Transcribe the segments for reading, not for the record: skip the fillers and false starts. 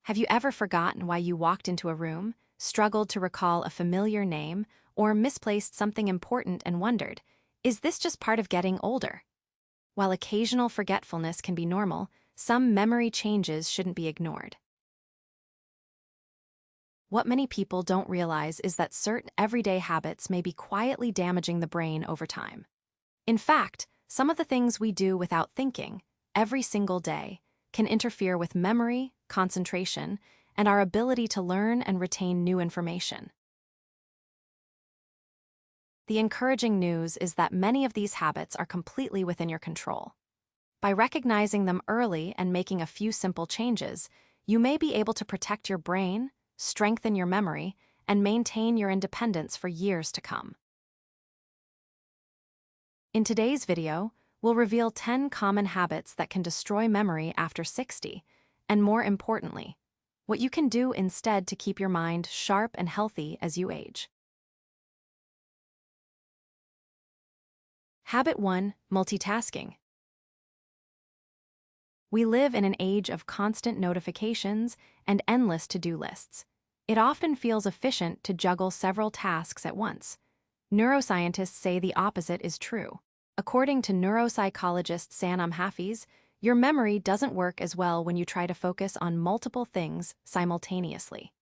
Have you ever forgotten why you walked into a room, struggled to recall a familiar name, or misplaced something important and wondered, is this just part of getting older? While occasional forgetfulness can be normal, some memory changes shouldn't be ignored. What many people don't realize is that certain everyday habits may be quietly damaging the brain over time. In fact, some of the things we do without thinking, every single day, can interfere with memory, concentration, and our ability to learn and retain new information. The encouraging news is that many of these habits are completely within your control. By recognizing them early and making a few simple changes, you may be able to protect your brain, strengthen your memory, and maintain your independence for years to come. In today's video, we'll reveal 10 common habits that can destroy memory after 60, and more importantly, what you can do instead to keep your mind sharp and healthy as you age. Habit 1: Multitasking. We live in an age of constant notifications and endless to-do lists. It often feels efficient to juggle several tasks at once. Neuroscientists say the opposite is true. According to neuropsychologist Sanam Hafiz, your memory doesn't work as well when you try to focus on multiple things simultaneously.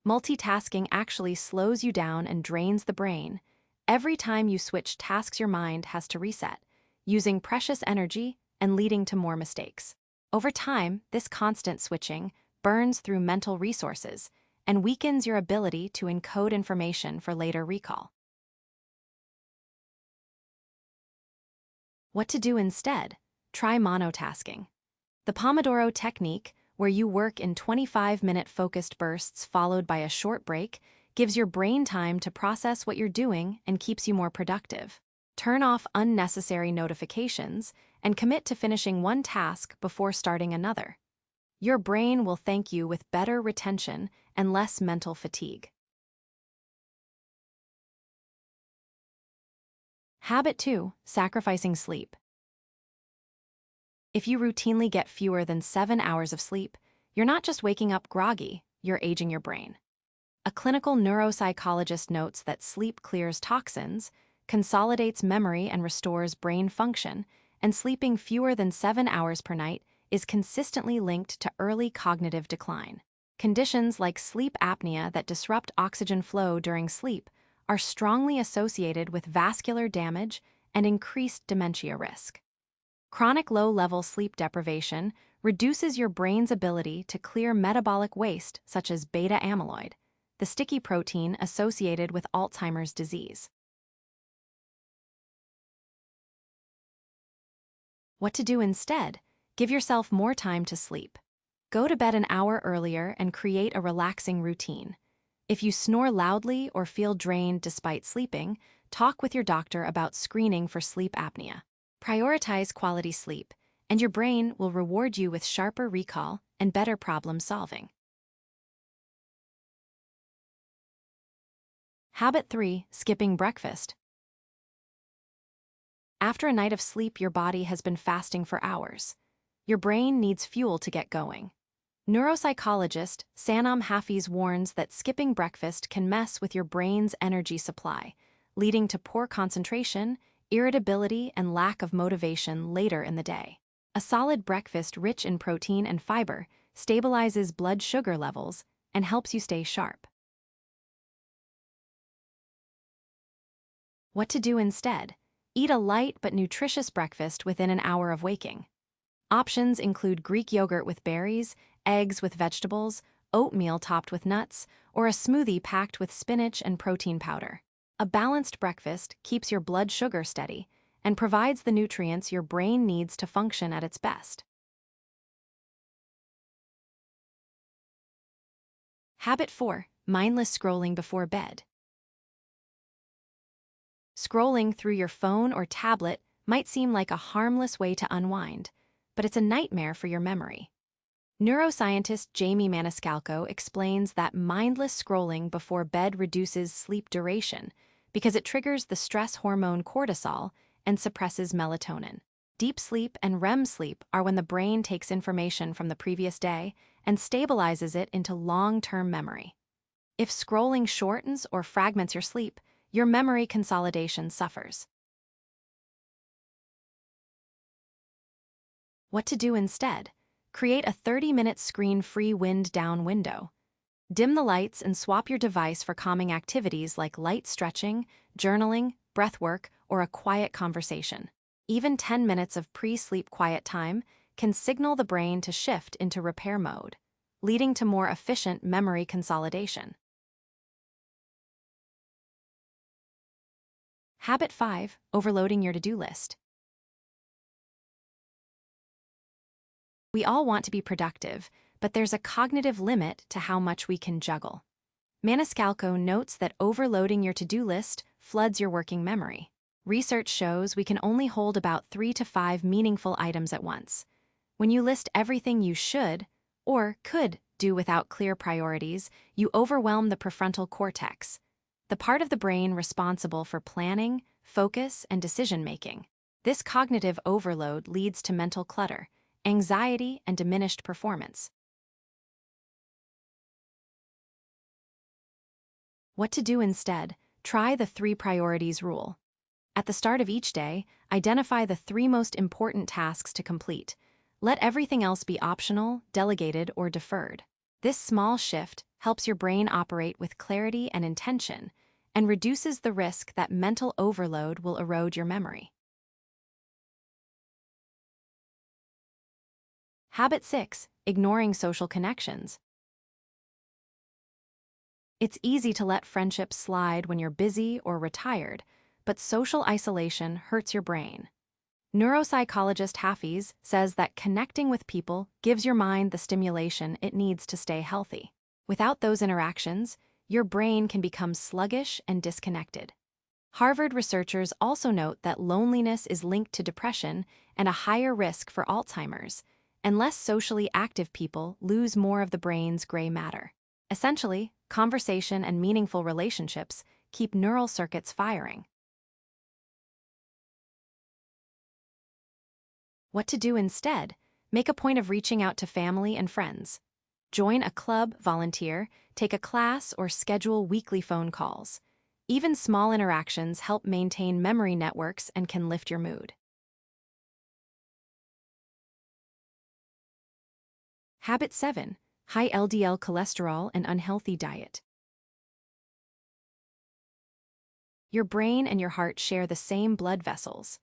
Multitasking actually slows you down and drains the brain. Every time you switch tasks, your mind has to reset, using precious energy and leading to more mistakes. Over time, this constant switching burns through mental resources and weakens your ability to encode information for later recall. What to do instead? Try monotasking. The Pomodoro technique, where you work in 25-minute focused bursts followed by a short break, gives your brain time to process what you're doing and keeps you more productive. Turn off unnecessary notifications and commit to finishing one task before starting another. Your brain will thank you with better retention and less mental fatigue. Habit 2: Sacrificing sleep. If you routinely get fewer than 7 hours of sleep, you're not just waking up groggy, you're aging your brain. A clinical neuropsychologist notes that sleep clears toxins, consolidates memory and restores brain function, and sleeping fewer than 7 hours per night is consistently linked to early cognitive decline. Conditions like sleep apnea that disrupt oxygen flow during sleep are strongly associated with vascular damage and increased dementia risk. Chronic low-level sleep deprivation reduces your brain's ability to clear metabolic waste such as beta amyloid, the sticky protein associated with Alzheimer's disease. What to do instead? Give yourself more time to sleep. Go to bed an hour earlier and create a relaxing routine. If you snore loudly or feel drained despite sleeping, talk with your doctor about screening for sleep apnea. Prioritize quality sleep, and your brain will reward you with sharper recall and better problem solving. Habit 3: Skipping breakfast. After a night of sleep, your body has been fasting for hours. Your brain needs fuel to get going. Neuropsychologist Sanam Hafiz warns that skipping breakfast can mess with your brain's energy supply, leading to poor concentration, irritability, and lack of motivation later in the day. A solid breakfast rich in protein and fiber stabilizes blood sugar levels and helps you stay sharp. What to do instead? Eat a light but nutritious breakfast within an hour of waking. Options include Greek yogurt with berries, eggs with vegetables, oatmeal topped with nuts, or a smoothie packed with spinach and protein powder. A balanced breakfast keeps your blood sugar steady and provides the nutrients your brain needs to function at its best. Habit 4: Mindless scrolling before bed. Scrolling through your phone or tablet might seem like a harmless way to unwind, but it's a nightmare for your memory. Neuroscientist Jamie Maniscalco explains that mindless scrolling before bed reduces sleep duration because it triggers the stress hormone cortisol and suppresses melatonin. Deep sleep and REM sleep are when the brain takes information from the previous day and stabilizes it into long-term memory. If scrolling shortens or fragments your sleep, your memory consolidation suffers. What to do instead? Create a 30-minute screen-free wind-down window. Dim the lights and swap your device for calming activities like light stretching, journaling, breathwork, or a quiet conversation. Even 10 minutes of pre-sleep quiet time can signal the brain to shift into repair mode, leading to more efficient memory consolidation. Habit 5. Overloading your to-do list. We all want to be productive, but there's a cognitive limit to how much we can juggle. Maniscalco notes that overloading your to-do list floods your working memory. Research shows we can only hold about 3 to 5 meaningful items at once. When you list everything you should, or could, do without clear priorities, you overwhelm the prefrontal cortex, the part of the brain responsible for planning, focus, and decision-making. This cognitive overload leads to mental clutter, anxiety, and diminished performance. What to do instead? Try the 3 priorities rule. At the start of each day, identify the 3 most important tasks to complete. Let everything else be optional, delegated, or deferred. This small shift helps your brain operate with clarity and intention, and reduces the risk that mental overload will erode your memory. Habit 6. Ignoring social connections. It's easy to let friendships slide when you're busy or retired, but social isolation hurts your brain. Neuropsychologist Hafiz says that connecting with people gives your mind the stimulation it needs to stay healthy. Without those interactions, your brain can become sluggish and disconnected. Harvard researchers also note that loneliness is linked to depression and a higher risk for Alzheimer's, and less socially active people lose more of the brain's gray matter. Essentially, conversation and meaningful relationships keep neural circuits firing. What to do instead? Make a point of reaching out to family and friends. Join a club, volunteer, take a class, or schedule weekly phone calls. Even small interactions help maintain memory networks and can lift your mood. Habit 7. High LDL cholesterol and unhealthy diet. Your brain and your heart share the same blood vessels.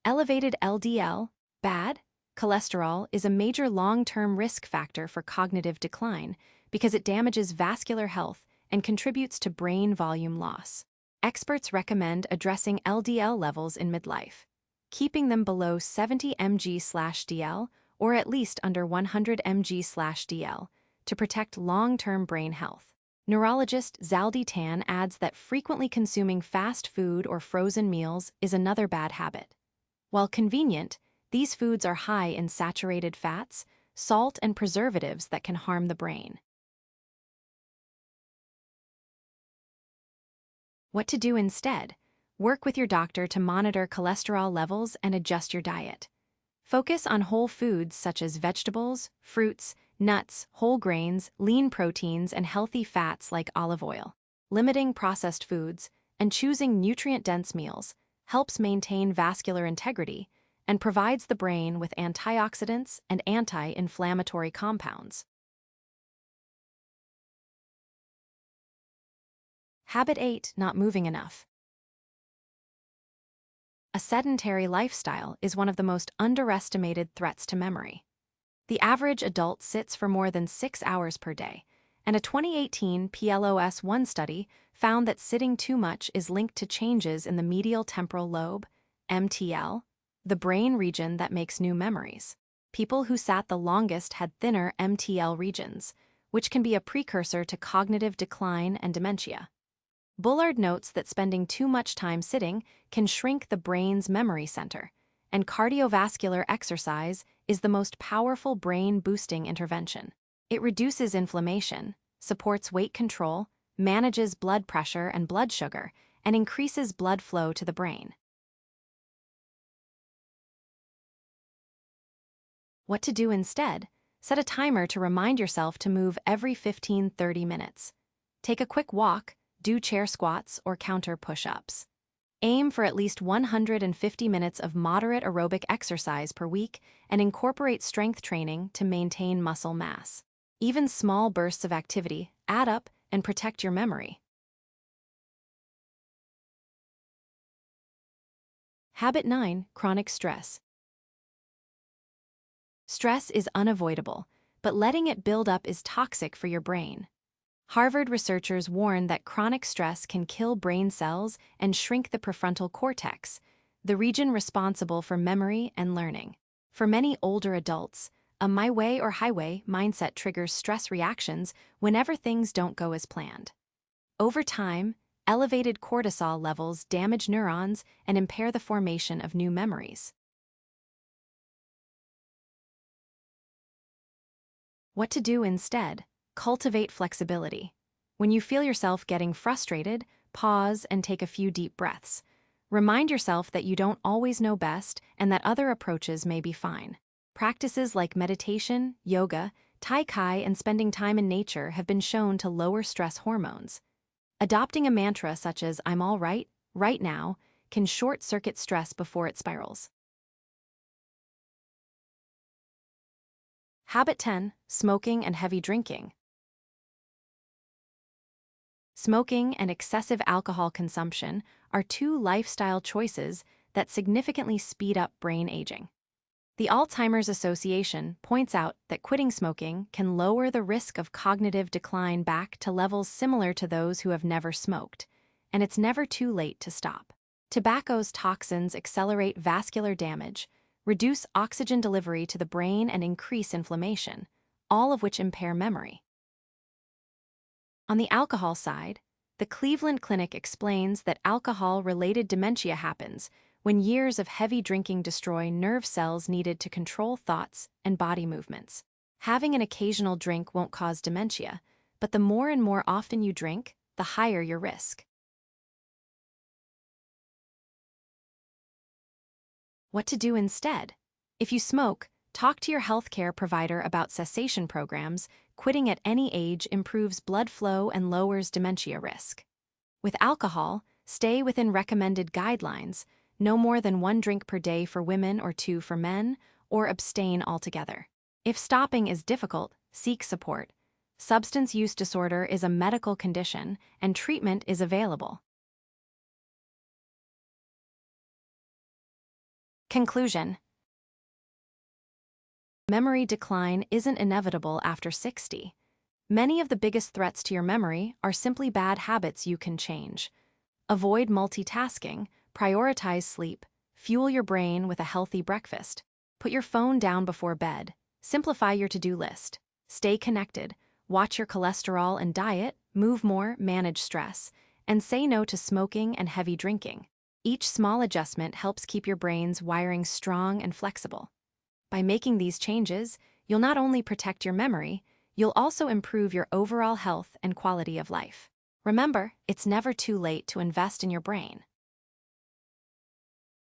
Elevated LDL, bad cholesterol, is a major long-term risk factor for cognitive decline because it damages vascular health and contributes to brain volume loss. Experts recommend addressing LDL levels in midlife, keeping them below 70 mg/dl or at least under 100 mg/dl to protect long-term brain health. Neurologist Zaldi Tan adds that frequently consuming fast food or frozen meals is another bad habit. While convenient, these foods are high in saturated fats, salt, and preservatives that can harm the brain. What to do instead? Work with your doctor to monitor cholesterol levels and adjust your diet. Focus on whole foods such as vegetables, fruits, nuts, whole grains, lean proteins, and healthy fats like olive oil. Limiting processed foods and choosing nutrient-dense meals helps maintain vascular integrity and provides the brain with antioxidants and anti-inflammatory compounds. Habit 8. Not moving enough. A sedentary lifestyle is one of the most underestimated threats to memory. The average adult sits for more than 6 hours per day, and a 2018 PLOS-1 study found that sitting too much is linked to changes in the medial temporal lobe, MTL, the brain region that makes new memories. People who sat the longest had thinner MTL regions, which can be a precursor to cognitive decline and dementia. Bullard notes that spending too much time sitting can shrink the brain's memory center, and cardiovascular exercise is the most powerful brain-boosting intervention. It reduces inflammation, supports weight control, manages blood pressure and blood sugar, and increases blood flow to the brain. What to do instead? Set a timer to remind yourself to move every 15–30 minutes. Take a quick walk, do chair squats or counter push-ups. Aim for at least 150 minutes of moderate aerobic exercise per week and incorporate strength training to maintain muscle mass. Even small bursts of activity add up and protect your memory. Habit 9. Chronic stress. Stress is unavoidable, but letting it build up is toxic for your brain. Harvard researchers warn that chronic stress can kill brain cells and shrink the prefrontal cortex, the region responsible for memory and learning. For many older adults, a my way or highway mindset triggers stress reactions whenever things don't go as planned. Over time, elevated cortisol levels damage neurons and impair the formation of new memories. What to do instead? Cultivate flexibility. When you feel yourself getting frustrated, pause and take a few deep breaths. Remind yourself that you don't always know best and that other approaches may be fine. Practices like meditation, yoga, tai chi, and spending time in nature have been shown to lower stress hormones. Adopting a mantra such as "I'm all right now" can short-circuit stress before it spirals. Habit 10. Smoking and heavy drinking. Smoking and excessive alcohol consumption are two lifestyle choices that significantly speed up brain aging. The Alzheimer's Association points out that quitting smoking can lower the risk of cognitive decline back to levels similar to those who have never smoked, and it's never too late to stop. Tobacco's toxins accelerate vascular damage, reduce oxygen delivery to the brain, and increase inflammation, all of which impair memory. On the alcohol side, the Cleveland Clinic explains that alcohol-related dementia happens when years of heavy drinking destroy nerve cells needed to control thoughts and body movements. Having an occasional drink won't cause dementia, but the more and more often you drink, the higher your risk. What to do instead? If you smoke, talk to your healthcare provider about cessation programs. Quitting at any age improves blood flow and lowers dementia risk. With alcohol, stay within recommended guidelines, no more than 1 drink per day for women or 2 for men, or abstain altogether. If stopping is difficult, seek support. Substance use disorder is a medical condition, and treatment is available. Conclusion. Memory decline isn't inevitable after 60. Many of the biggest threats to your memory are simply bad habits you can change. Avoid multitasking, prioritize sleep, fuel your brain with a healthy breakfast. Put your phone down before bed, simplify your to-do list. Stay connected, watch your cholesterol and diet, move more, manage stress, and say no to smoking and heavy drinking. Each small adjustment helps keep your brain's wiring strong and flexible. By making these changes, you'll not only protect your memory, you'll also improve your overall health and quality of life. Remember, it's never too late to invest in your brain.